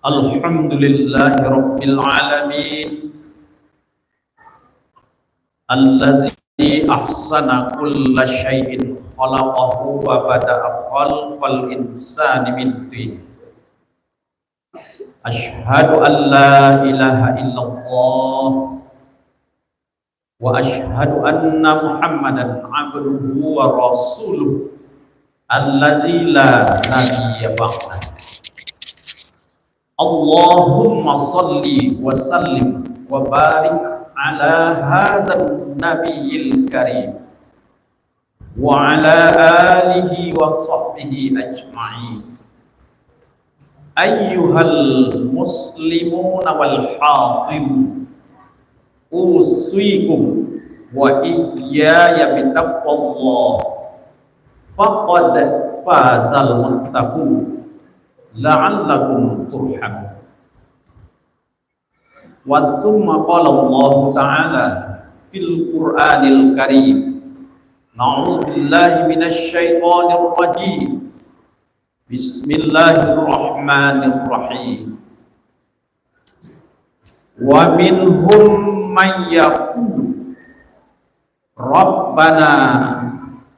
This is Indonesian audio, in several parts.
Alhamdulillahirabbil alamin alladzi ahsana kulla syai'in khalaqahu wa bada'a khalqal insani min tin. Asyhadu an la ilaha illallah wa asyhadu anna Muhammadan abduhu wa rasuluh alladzi la nabiyya ba'dahu. Allahumma salli wa sallim wa barik ala hadzal nabiyil karim wa ala alihi wa sahbihi ajma'in. Ayyuhal muslimuna wal hadirin, usikum wa iyaya bittaqwallah, faqad fazal muttaqun la'allakum turhamun. Wa summa qala Allah ta'ala fil Qur'anil Karim, na'udzu billahi minasy syaithanir rajim. Bismillahirrahmanirrahim. Wa minhum man yaqulu Rabbana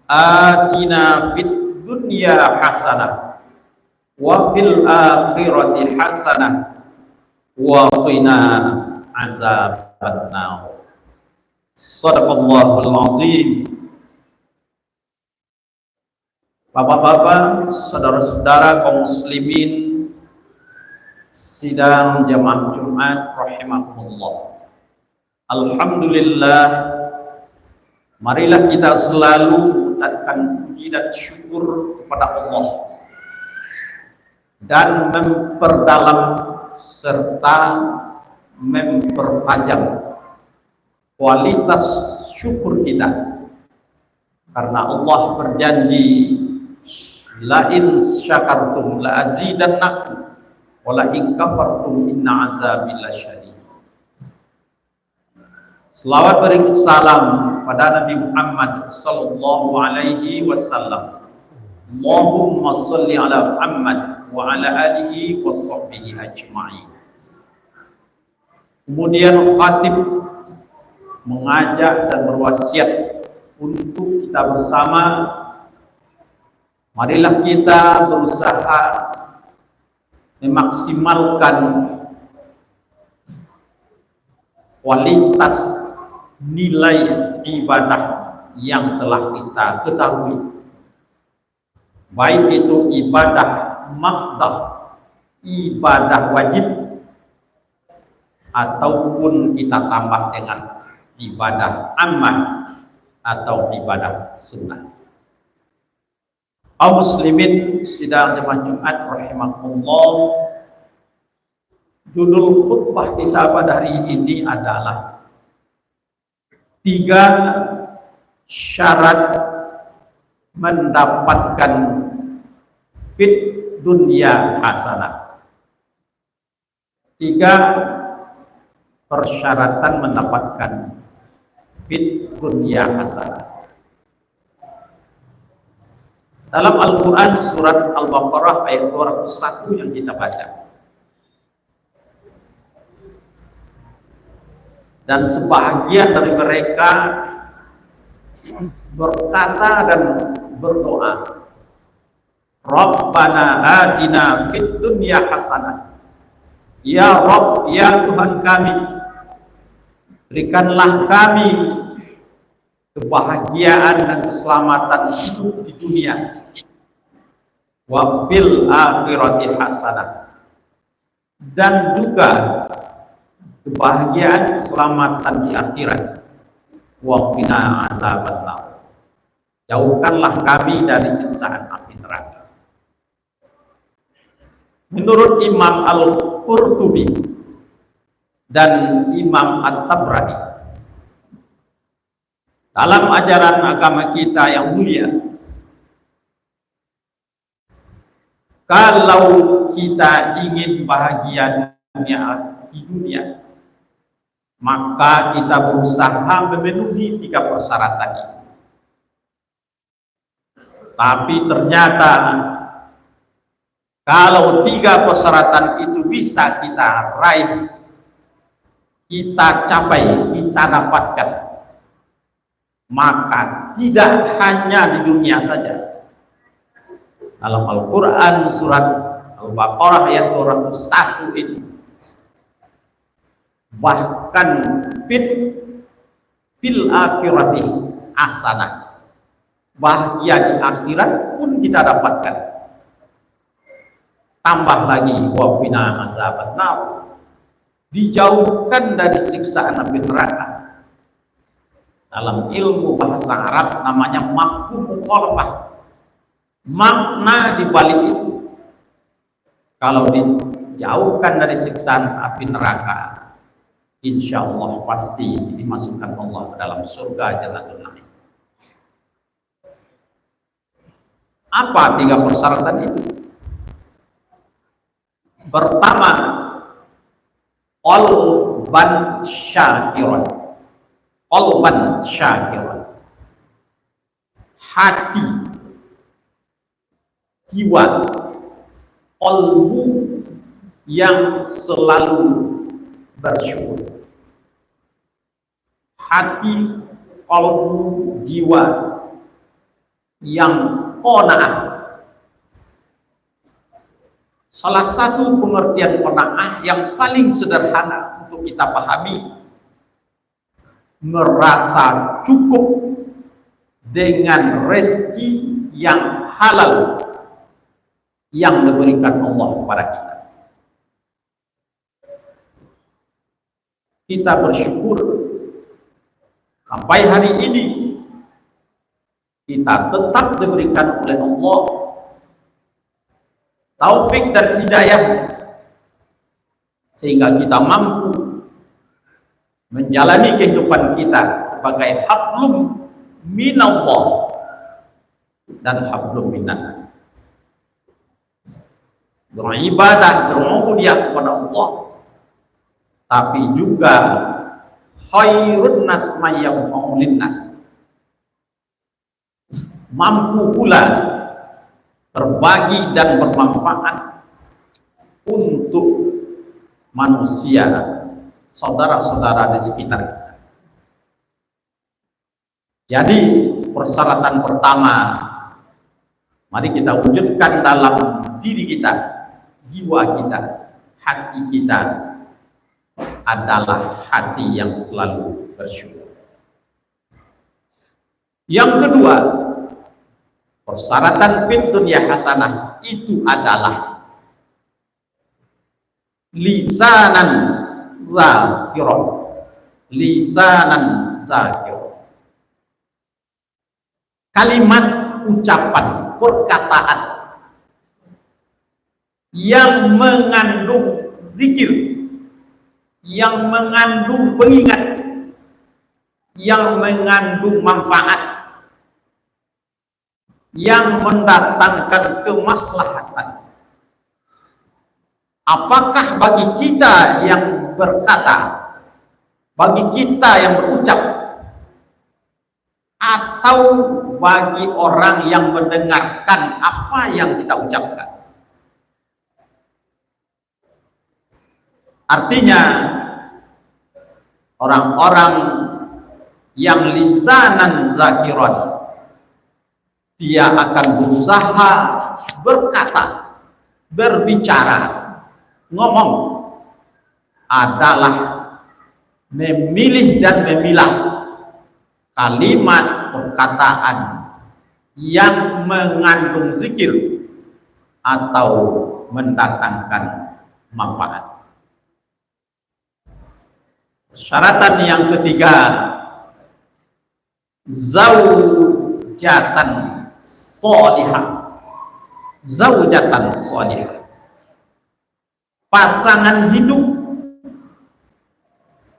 atina fid dunya hasanah wa fil akhirati hasanah wa qina azabannar. Shadaqallahul azim. Bapak-bapak, saudara-saudara kaum muslimin sidang jamaah Jumat rahimakumullah. Alhamdulillah, marilah kita selalu mengucapkan puji dan syukur kepada Allah dan memperdalam serta memperpanjang kualitas syukur kita, karena Allah berjanji, la in syakartum la azidannakum wa la in kafartum inna azabi lasyadid. Selawat berikut salam pada Nabi Muhammad sallallahu alaihi wasallam. Allahumma shalli ala Muhammad wa ala alihi wa sahbihi ajma'in. Kemudian khatib mengajak dan berwasiat untuk kita bersama, marilah kita berusaha memaksimalkan kualitas nilai ibadah yang telah kita ketahui, baik itu ibadah mafdal, ibadah wajib, ataupun kita tambah dengan ibadah ammah atau ibadah sunnah. Kaum muslimin sidang jemaah Jumat rahimakumullah, judul khutbah kita pada hari ini adalah 3 syarat mendapatkan fit dunia hasanah. 3 persyaratan mendapatkan fit dunia hasanah. Dalam Al-Quran surat Al-Baqarah ayat 201 yang kita baca, dan sebahagian dari mereka berkata dan berdoa, Rabbana atina fid dunya hasanah, ya Rabb, ya Tuhan kami, berikanlah kami kebahagiaan dan keselamatan hidup di dunia, wa fil akhirati hasanah, dan juga kebahagiaan keselamatan di akhirat, wa qina azabannar, jauhkanlah kami dari siksaan api neraka. Menurut Imam Al-Qurtubi dan Imam At-Tabrani, dalam ajaran agama kita yang mulia, kalau kita ingin bahagia di dunia, maka kita berusaha memenuhi 3 persyaratan ini. Tapi ternyata kalau 3 persyaratan itu bisa kita raih, kita capai, kita dapatkan, maka tidak hanya di dunia saja. Dalam Al-Quran surat Al-Baqarah ayat 201 ini, bahkan fil akhirati hasanah, bahagia di akhirat pun kita dapatkan. Tambah lagi wa qina azabannar, dijauhkan dari siksaan api neraka. Dalam ilmu bahasa Arab namanya mafhum mukhalafah. Makna di balik itu, kalau dijauhkan dari siksaan api neraka, insya Allah pasti dimasukkan Allah ke dalam surga Jannatul Na'im. Apa 3 persyaratan itu? Pertama, qalban syakiran. Qalban syakiran, hati, jiwa, qalbu yang selalu bersyukur. Hati, qalbu, jiwa yang qanaah. Salah satu pengertian qanaah yang paling sederhana untuk kita pahami, merasa cukup dengan rezeki yang halal yang diberikan Allah kepada kita. Kita bersyukur sampai hari ini kita tetap diberikan oleh Allah taufik dan hidayah sehingga kita mampu menjalani kehidupan kita sebagai hablum minallah dan hablum minannas, beribadah, berubudiyah kepada Allah, tapi juga khairun nas mayyam linnas, mampu pula berbagi dan bermanfaat untuk manusia, saudara-saudara di sekitar kita. Jadi persyaratan pertama, mari kita wujudkan dalam diri kita, jiwa kita, hati kita adalah hati yang selalu bersyukur. Yang kedua, persyaratan fit dunya hasanah itu adalah lisanan zakiron, lisanan zakiron, kalimat, ucapan, perkataan yang mengandung zikir, yang mengandung pengingat, yang mengandung manfaat, yang mendatangkan kemaslahatan. Apakah bagi kita yang berkata, bagi kita yang berucap, atau bagi orang yang mendengarkan apa yang kita ucapkan? Artinya orang-orang yang lisanan zakiron, dia akan berusaha berkata, berbicara, ngomong, adalah memilih dan memilah kalimat perkataan yang mengandung zikir, atau mendatangkan manfaat. Persyaratan yang ketiga, zaujatan sholihah. Zaujatan sholihah, pasangan hidup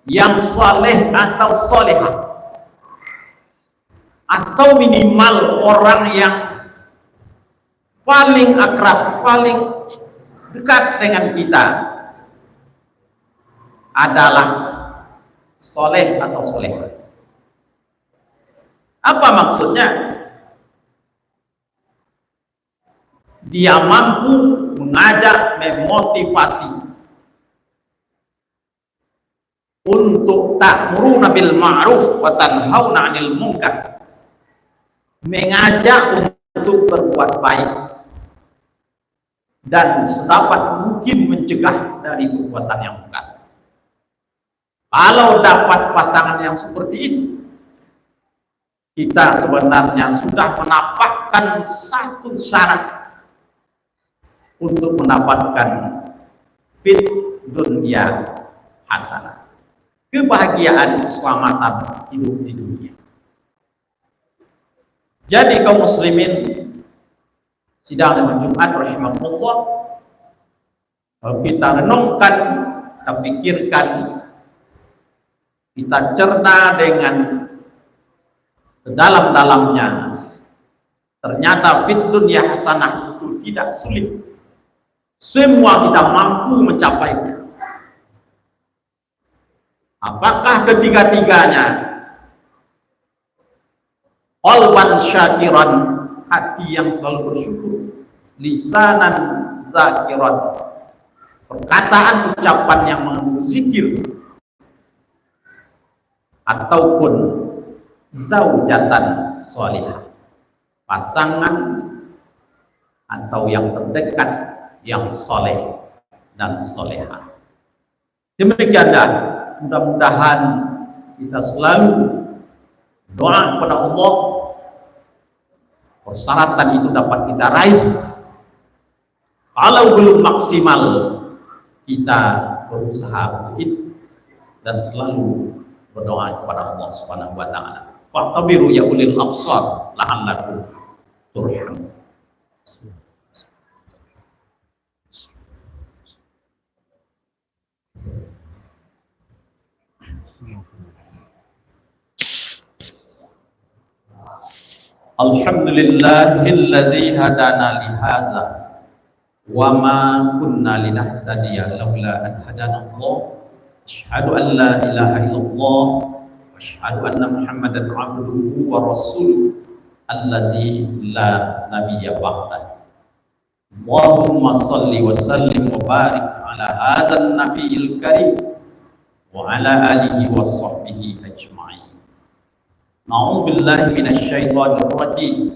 yang saleh atau solehah, atau minimal orang yang paling akrab, paling dekat dengan kita adalah soleh atau solehah. Apa maksudnya? Dia mampu mengajak, memotivasi untuk ta'muruna bil ma'ruf wa tanhauna 'anil munkar, mengajak untuk berbuat baik dan sedapat mungkin mencegah dari perbuatan yang munkar. Kalau dapat pasangan yang seperti itu, kita sebenarnya sudah menapakkan satu syarat untuk mendapatkan fit dunia hasanah, kebahagiaan keselamatan hidup di dunia. Jadi kaum muslimin sidang dan Jumat rahimahullah, kalau kita renungkan, kita pikirkan, kita cerna dengan sedalam-dalamnya, ternyata fit dunia hasanah itu tidak sulit. Semua kita mampu mencapainya. Apakah ketiga-tiganya? Qalban syakiran, hati yang selalu bersyukur, lisanan zakiran, perkataan ucapan yang mengandung zikir, ataupun zaujatan sholihah, pasangan atau yang terdekat yang soleh dan solehah. Demikianlah, mudah-mudahan kita selalu doa kepada Allah, persyaratan itu dapat kita raih. Kalau belum maksimal, kita berusaha untuk itu dan selalu berdoa kepada Allah Subhanahu wa taala. Fa'tabiru ya ulil absar la'allakum turhamun. Alhamdulillahilladzi hadana li hadza wa ma kunna linahtadiya laula an hadana Allah. Asyhadu an la ilaha illallah wa asyhadu anna Muhammadan abduhu wa rasuluh allazi la nabiyya ba'da. Allahumma shalli wa sallim wa barik ala hadzal nabiyil karim wa ala alihi wa sahbihi ajma'in. A'udzubillahi minasyaitonir rajim.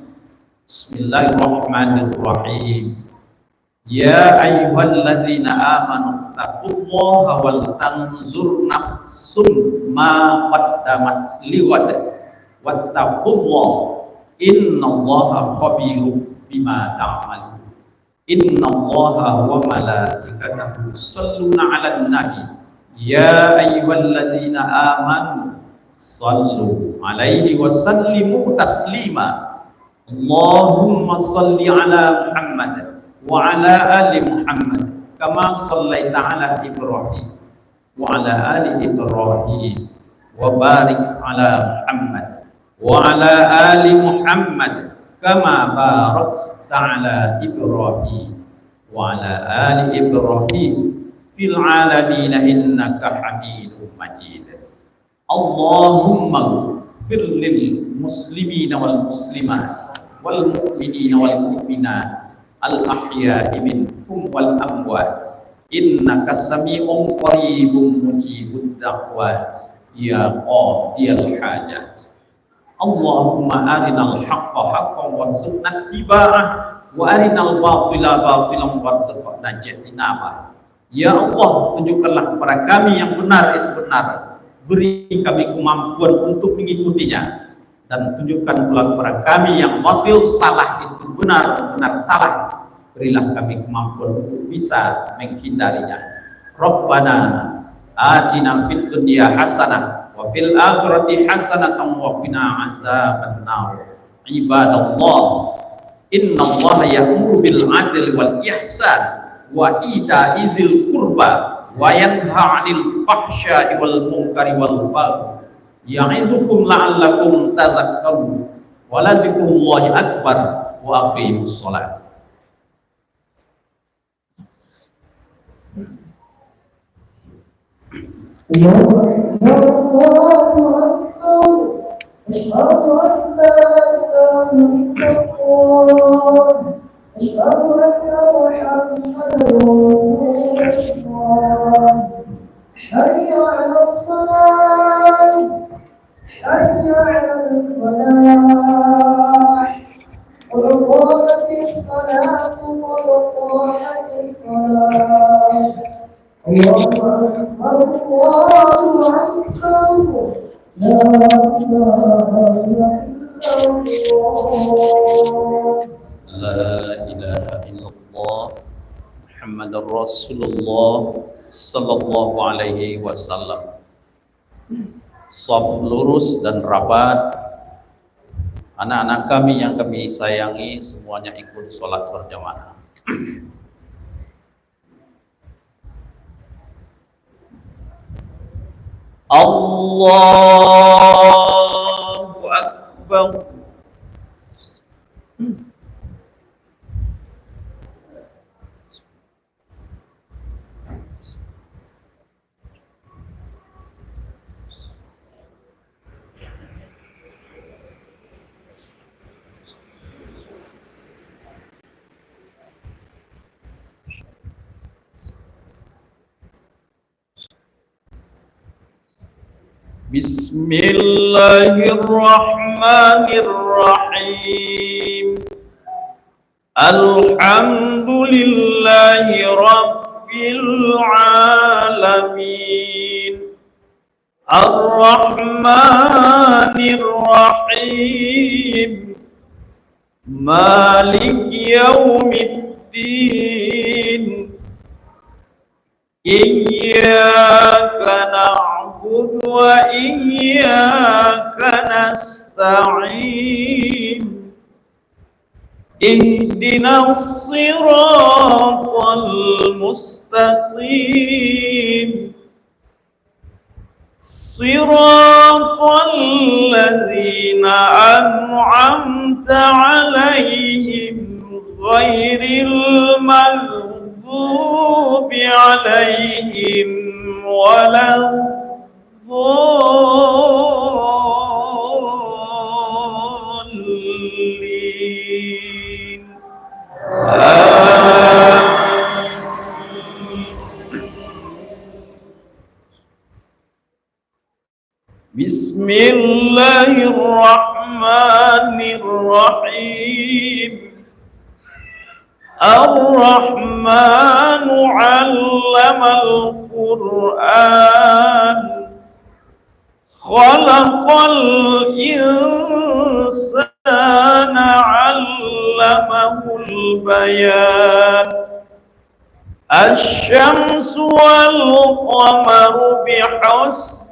Bismillahirrahmanirrahim. Ya ayyuhalladzina amanu taqullaha wal tanzur nafsum ma qaddamat lighad wattaqullaha innallaha khabirum bima ta'malun. Innallaha wa malaikatahu yusholluna 'alan nabi ya ayyuhalladzina amanu sallu alaihi wa sallimu taslima. Allahumma salli ala Muhammad wa ala ali Muhammad kama sallaita ala Ibrahim wa ala ali Ibrahim wa barik ala Muhammad wa ala ali Muhammad kama barakta ala Ibrahim wa ala ali Ibrahim fil alamin innaka Hamidum Majid. Allahumma ighfir lil muslimina wal muslimat wal mu'minina wal mu'minat al ahya'i minhum wal amwat innaka sami'un qaribun mujibud da'wat ya qadiyal hajat. Allahumma arinal haqqa haqqan warzuqna ittiba'ah wa arinal batila batilan warzuqna ijtinabah. Ya Allah, tunjukkanlah kepada kami yang benar itu benar, beri kami kemampuan untuk mengikutinya, dan tunjukkan pula kepada kami yang batil salah itu benar-benar salah, berilah kami kemampuan untuk bisa menghindarinya. Rabbana atina fid dunya hasanah wa fil akhirati hasanatan wa qina azabannar. Ibadallah, innallaha ya'muru bil 'adli wal ihsan wa ita'i dzil qurba wa yanha 'anil fahsya'i wal munkari wal baghi ya'izukum la'allakum tadhakkarun. Wa la zikrullahi akbar wa aqimus shalah. الله أكبر أشهد أن لا إله إلا الله أشهد أن محمدا رسول الله حي على الصلاة حي على الفلاح قد قامت الصلاة قد قامت الصلاة الله أكبر الله أكبر لا إله إلا الله لا إله إلا الله محمد رسول الله sallallahu alaihi wasallam. Shaf lurus dan rapat. Anak-anak kami yang kami sayangi semuanya ikut sholat berjamaah. Allahu Akbar. Bismillahirrahmanirrahim. Alhamdulillahi rabbil alamin. Ar-Rahmanir-Rahim. Maliki yaumiddin. Iyyaka na'budu wa iyyaka nasta'in. Ihdinas siratal mustaqim. Siratal ladzina an'amta 'alaihim ghairil maghdubi 'alaihim waladdallin. Bismillahirrahmanirrahim. Ar-Rahmanu 'allamal Qur'an. Khalaqal insana 'allamahul bayan. Asy-syamsu wal qamaru bihusban.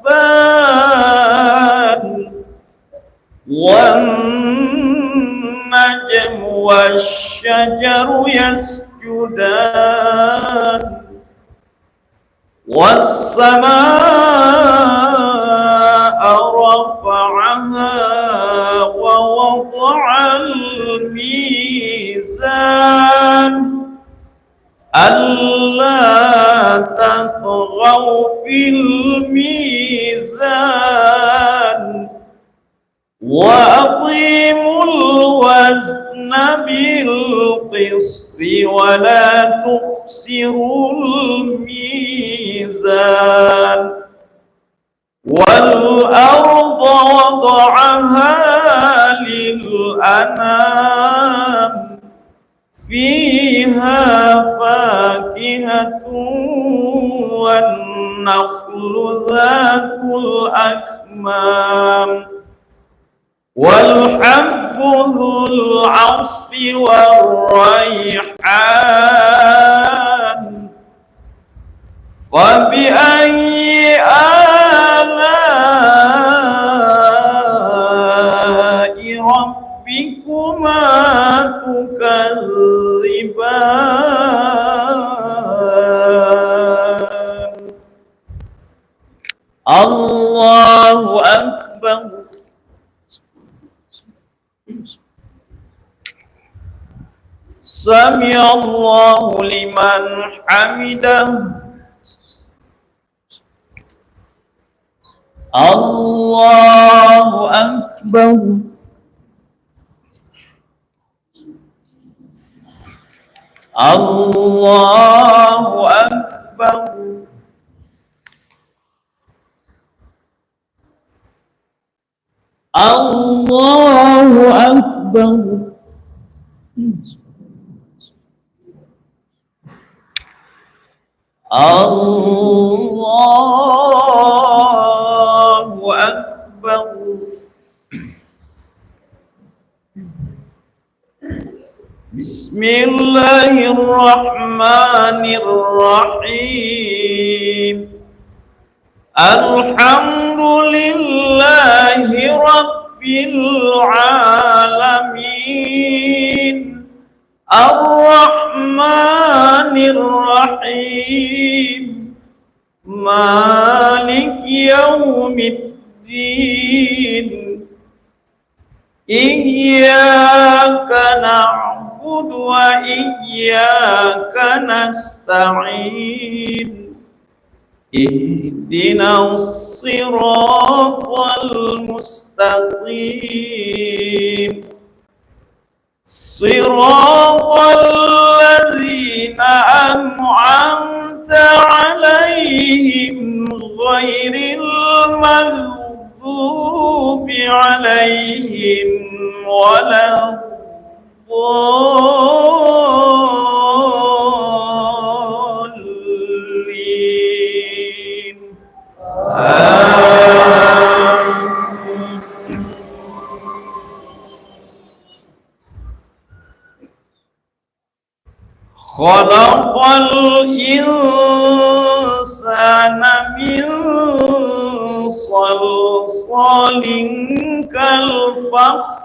Wan najmu wasy-syajaru yasjudan. Was-samaa'a rafa'aha wa wada'al mizan. Alla tatghaw fil mizan. Wa aqimul wazna bil qisti wa la tukhsirul mizan. Wal arda wada'aha lil anam. Fiha fakihatun wan nakhlu dhatul akmam. Wal habbu ذو العصف والريحان فبأي آلاء ربكما تكذبان الله أكبر سمع الله لمن حمده الله أكبر الله أكبر الله أكبر الله أكبر بسم الله الرحمن الرحيم الحمد لله رب العالمين الرحمن الرحيم مالك يوم الدين إياك نعبد وإياك نستعين اهدنا الصراط المستقيم صراط الذين أنعمت عليهم غير المغضوب عليهم ولا الضالين آمين خلق الإنسان من صلصال كالفخار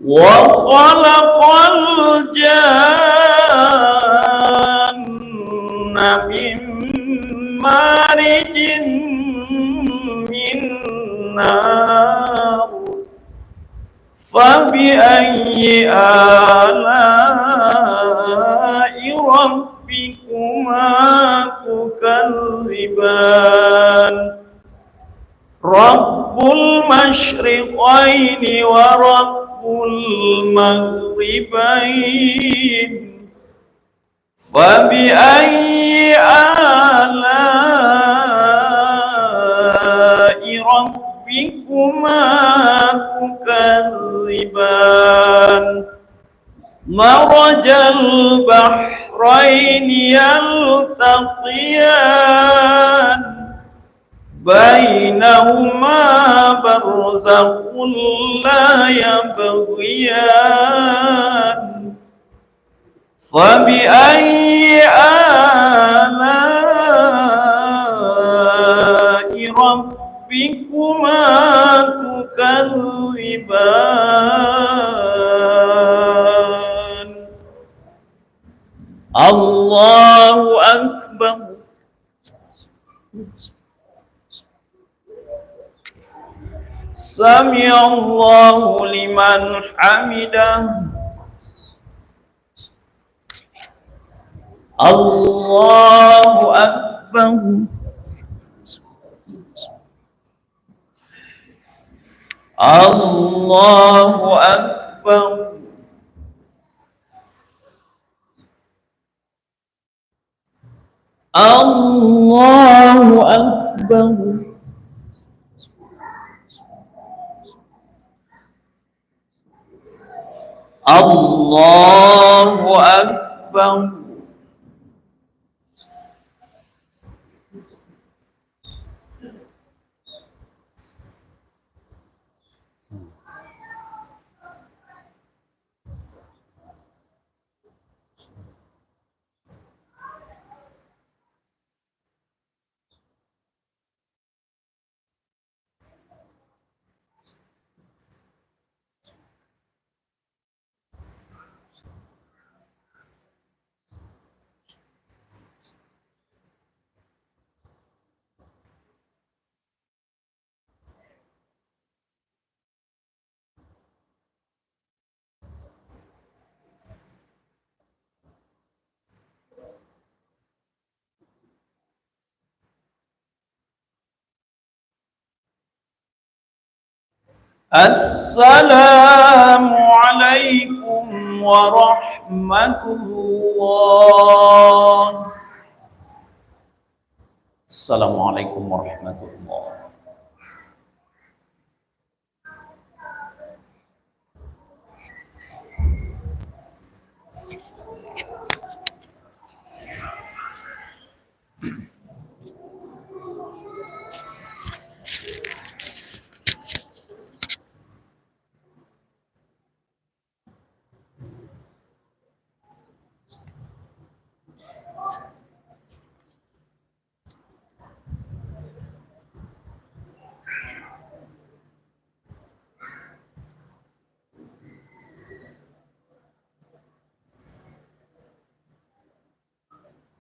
وخلق الجان من مارج من نار فبأي آلاء ربكما تكذبان رب المشرقين ورب المغربين فبأي آلاء ربكما تكذبان مرج البحرين يلتقيان بينهما برزخ لا يبغيان فبأي آلاء ربكما تكذبان الله أكبر سمع الله لمن حمده الله أكبر الله أكبر الله أكبر الله أكبر Assalamualaikum warahmatullah. Assalamualaikum warahmatullah.